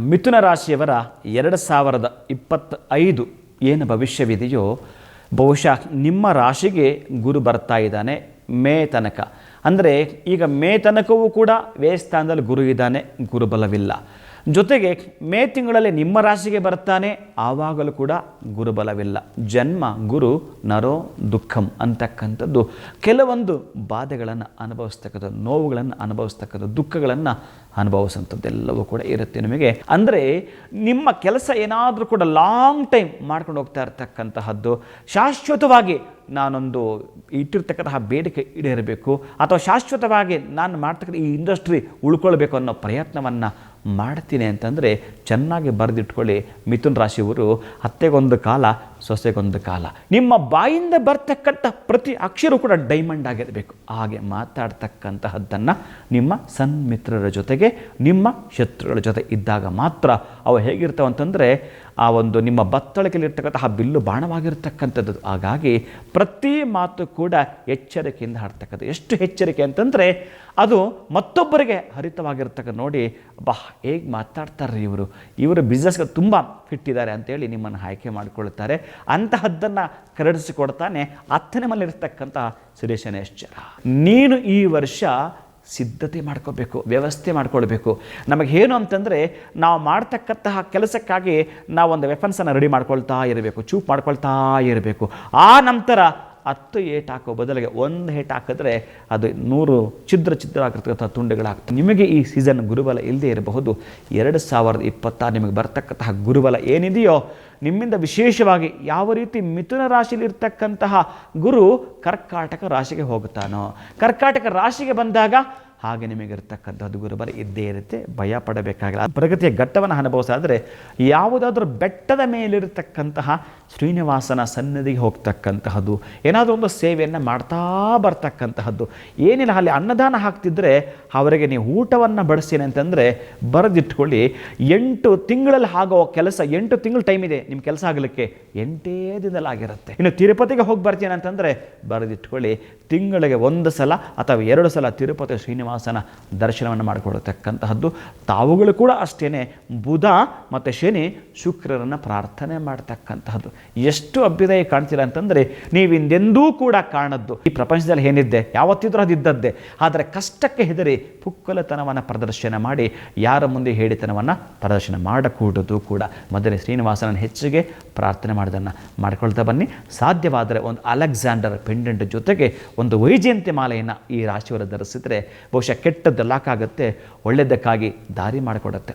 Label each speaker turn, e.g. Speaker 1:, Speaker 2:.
Speaker 1: ಮಿಥುನ ರಾಶಿಯವರ 2025 ಏನು ಭವಿಷ್ಯವಿದೆಯೋ ಬಹುಶಃ ನಿಮ್ಮ ರಾಶಿಗೆ ಗುರು ಬರ್ತಾ ಇದ್ದಾನೆ ಮೇ ತನಕ. ಅಂದರೆ ಈಗ ಮೇ ತನಕವೂ ಕೂಡ ವ್ಯಯಸ್ಥಾನದಲ್ಲಿ ಗುರು ಇದ್ದಾನೆ, ಗುರುಬಲವಿಲ್ಲ. ಜೊತೆಗೆ ಮೇ ತಿಂಗಳಲ್ಲಿ ನಿಮ್ಮ ರಾಶಿಗೆ ಬರ್ತಾನೆ, ಆವಾಗಲೂ ಕೂಡ ಗುರುಬಲವಿಲ್ಲ. ಜನ್ಮ ಗುರು ನರೋ ದುಃಖಂ ಅಂತಕ್ಕಂಥದ್ದು ಕೆಲವೊಂದು ಬಾಧೆಗಳನ್ನು ಅನುಭವಿಸ್ತಕ್ಕಂಥದ್ದು, ನೋವುಗಳನ್ನು ಅನುಭವಿಸ್ತಕ್ಕಂಥದ್ದು, ದುಃಖಗಳನ್ನು ಅನುಭವಿಸುವಂಥದ್ದೆಲ್ಲವೂ ಕೂಡ ಇರುತ್ತೆ ನಿಮಗೆ. ಅಂದರೆ ನಿಮ್ಮ ಕೆಲಸ ಏನಾದರೂ ಕೂಡ ಲಾಂಗ್ ಟೈಮ್ ಮಾಡ್ಕೊಂಡು ಹೋಗ್ತಾ ಇರ್ತಕ್ಕಂತಹದ್ದು, ಶಾಶ್ವತವಾಗಿ ನಾನೊಂದು ಇಟ್ಟಿರ್ತಕ್ಕಂತಹ ಬೇಡಿಕೆ ಈಡೇರಬೇಕು ಅಥವಾ ಶಾಶ್ವತವಾಗಿ ನಾನು ಮಾಡ್ತಕ್ಕಂಥ ಈ ಇಂಡಸ್ಟ್ರಿ ಉಳ್ಕೊಳ್ಬೇಕು ಅನ್ನೋ ಪ್ರಯತ್ನವನ್ನು ಮಾಡ್ತೀನಿ ಅಂತಂದರೆ ಚೆನ್ನಾಗಿ ಬರೆದಿಟ್ಕೊಳ್ಳಿ. ಮಿಥುನ ರಾಶಿಯವರು ಅತ್ತೆಗೊಂದು ಕಾಲ, ಸೊಸೆಗೊಂದು ಕಾಲ. ನಿಮ್ಮ ಬಾಯಿಂದ ಬರ್ತಕ್ಕಂಥ ಪ್ರತಿ ಅಕ್ಷರ ಕೂಡ ಡೈಮಂಡ್ ಆಗಿರಬೇಕು. ಹಾಗೆ ಮಾತಾಡ್ತಕ್ಕಂತಹದ್ದನ್ನು ನಿಮ್ಮ ಸನ್ಮಿತ್ರರ ಜೊತೆಗೆ, ನಿಮ್ಮ ಶತ್ರುಗಳ ಜೊತೆ ಇದ್ದಾಗ ಮಾತ್ರ ಅವು ಹೇಗಿರ್ತಾವೆ ಅಂತಂದರೆ ಆ ಒಂದು ನಿಮ್ಮ ಬತ್ತಳಿಕೆಯಲ್ಲಿರ್ತಕ್ಕಂತಹ ಬಿಲ್ಲು ಬಾಣವಾಗಿರ್ತಕ್ಕಂಥದ್ದು. ಹಾಗಾಗಿ ಪ್ರತಿ ಮಾತು ಕೂಡ ಎಚ್ಚರಿಕೆಯಿಂದ ಆಡ್ತಕ್ಕಂಥ. ಎಷ್ಟು ಎಚ್ಚರಿಕೆ ಅಂತಂದರೆ ಅದು ಮತ್ತೊಬ್ಬರಿಗೆ ಹರಿತವಾಗಿರ್ತಕ್ಕ. ನೋಡಿ ಬಾ ಹೇಗೆ ಮಾತಾಡ್ತಾರೆ ಇವರು ಬಿಸ್ನೆಸ್ಗೆ ತುಂಬ ಫಿಟ್ ಇದ್ದಾರೆ ಅಂತೇಳಿ ನಿಮ್ಮನ್ನು ಆಯ್ಕೆ ಮಾಡಿಕೊಳ್ತಾರೆ. ಅಂತಹದ್ದನ್ನು ಕರಡಿಸಿಕೊಡ್ತಾನೆ 10ನೇ ಮನೆಯಲ್ಲಿರ್ತಕ್ಕಂಥ ಸುರೇಶನೇಶ್ವರ. ನೀನು ಈ ವರ್ಷ ಸಿದ್ಧತೆ ಮಾಡ್ಕೋಬೇಕು, ವ್ಯವಸ್ಥೆ ಮಾಡ್ಕೊಳ್ಬೇಕು. ನಮಗೇನು ಅಂತಂದರೆ ನಾವು ಮಾಡ್ತಕ್ಕಂತಹ ಕೆಲಸಕ್ಕಾಗಿ ನಾವೊಂದು ವೆಪನ್ಸನ್ನು ರೆಡಿ ಮಾಡ್ಕೊಳ್ತಾ ಇರಬೇಕು, ಚೂಪ್ ಮಾಡ್ಕೊಳ್ತಾ ಇರಬೇಕು. ಆ ನಂತರ 10 ಏಟು ಹಾಕೋ ಬದಲಿಗೆ 1 ಏಟು ಹಾಕಿದ್ರೆ ಅದು 100 ಛಿದ್ರ ಆಗಿರ್ತಕ್ಕಂಥ ತುಂಡುಗಳಾಗ್ತದೆ. ನಿಮಗೆ ಈ ಸೀಸನ್ ಗುರುಬಲ ಇಲ್ಲದೆ ಇರಬಹುದು. 2026 ನಿಮಗೆ ಬರ್ತಕ್ಕಂತಹ ಗುರುಬಲ ಏನಿದೆಯೋ ನಿಮ್ಮಿಂದ ವಿಶೇಷವಾಗಿ ಯಾವ ರೀತಿ ಮಿಥುನ ರಾಶಿಯಲ್ಲಿರ್ತಕ್ಕಂತಹ ಗುರು ಕರ್ಕಾಟಕ ರಾಶಿಗೆ ಹೋಗುತ್ತಾನೋ, ಕರ್ಕಾಟಕ ರಾಶಿಗೆ ಬಂದಾಗ ಹಾಗೆ ನಿಮಗಿರ್ತಕ್ಕಂಥದ್ದು ಗುರುಬಲ ಇದ್ದೇ ಇರುತ್ತೆ, ಭಯ ಪಡಬೇಕಾಗಿಲ್ಲ. ಪ್ರಗತಿಯ ಘಟ್ಟವನ್ನು ಅನುಭವಿಸಾದರೆ ಯಾವುದಾದ್ರೂ ಬೆಟ್ಟದ ಮೇಲಿರತಕ್ಕಂತಹ ಶ್ರೀನಿವಾಸನ ಸನ್ನಿಧಿಗೆ ಹೋಗ್ತಕ್ಕಂತಹದ್ದು, ಏನಾದರೂ ಒಂದು ಸೇವೆಯನ್ನು ಮಾಡ್ತಾ ಬರ್ತಕ್ಕಂತಹದ್ದು. ಏನಿಲ್ಲ ಅಲ್ಲಿ ಅನ್ನದಾನ ಹಾಕ್ತಿದ್ರೆ ಅವರಿಗೆ ನೀವು ಊಟವನ್ನು ಬಡಿಸ್ತೀನಿ ಅಂತಂದರೆ ಬರೆದಿಟ್ಕೊಳ್ಳಿ. 8 ತಿಂಗಳಲ್ಲಿ ಆಗೋ ಕೆಲಸ, 8 ತಿಂಗಳು ಟೈಮ್ ಇದೆ ನಿಮ್ಮ ಕೆಲಸ ಆಗಲಿಕ್ಕೆ, 8 ದಿನದಲ್ಲಿ ಆಗಿರುತ್ತೆ. ಇನ್ನು ತಿರುಪತಿಗೆ ಹೋಗಿ ಬರ್ತೀನಿ ಅಂತಂದರೆ ಬರೆದಿಟ್ಕೊಳ್ಳಿ, ತಿಂಗಳಿಗೆ 1 ಸಲ ಅಥವಾ 2 ಸಲ ತಿರುಪತಿ ಶ್ರೀನಿವಾಸನ ದರ್ಶನವನ್ನು ಮಾಡಿಕೊಡತಕ್ಕಂತಹದ್ದು. ತಾವುಗಳು ಕೂಡ ಅಷ್ಟೇ ಬುಧ ಮತ್ತು ಶನಿ ಶುಕ್ರರನ್ನು ಪ್ರಾರ್ಥನೆ ಮಾಡ್ತಕ್ಕಂತಹದ್ದು. ಎಷ್ಟು ಅಭ್ಯುದಯ ಕಾಣ್ತೀರ ಅಂತಂದರೆ ನೀವಿಂದೆಂದೂ ಕೂಡ ಕಾಣದ್ದು. ಈ ಪ್ರಪಂಚದಲ್ಲಿ ಏನಿದ್ದೆ ಯಾವತ್ತಿದ್ರೂ ಅದಿದ್ದದ್ದೇ. ಆದರೆ ಕಷ್ಟಕ್ಕೆ ಹೆದರಿ ಪುಕ್ಕಲತನವನ್ನು ಪ್ರದರ್ಶನ ಮಾಡಿ ಯಾರ ಮುಂದೆ ಹೇಳಿತನವನ್ನು ಪ್ರದರ್ಶನ ಮಾಡಕೂಡದು ಕೂಡ. ಮೊದಲೇ ಶ್ರೀನಿವಾಸನ ಹೆಚ್ಚಿಗೆ ಪ್ರಾರ್ಥನೆ ಮಾಡೋದನ್ನು ಮಾಡ್ಕೊಳ್ತಾ ಬನ್ನಿ. ಸಾಧ್ಯವಾದರೆ ಒಂದು ಅಲೆಕ್ಸಾಂಡರ್ ಪೆಂಡೆಂಟ್ ಜೊತೆಗೆ ಒಂದು ವೈಜಯಂತಿ ಮಾಲೆಯನ್ನು ಈ ರಾಶಿಯವರು ಧರಿಸಿದರೆ ಬಹುಶಃ ಕೆಟ್ಟದ್ದು ಲಾಕ್ ಆಗುತ್ತೆ, ಒಳ್ಳೆಯದಕ್ಕಾಗಿ ದಾರಿ ಮಾಡಿಕೊಡುತ್ತೆ.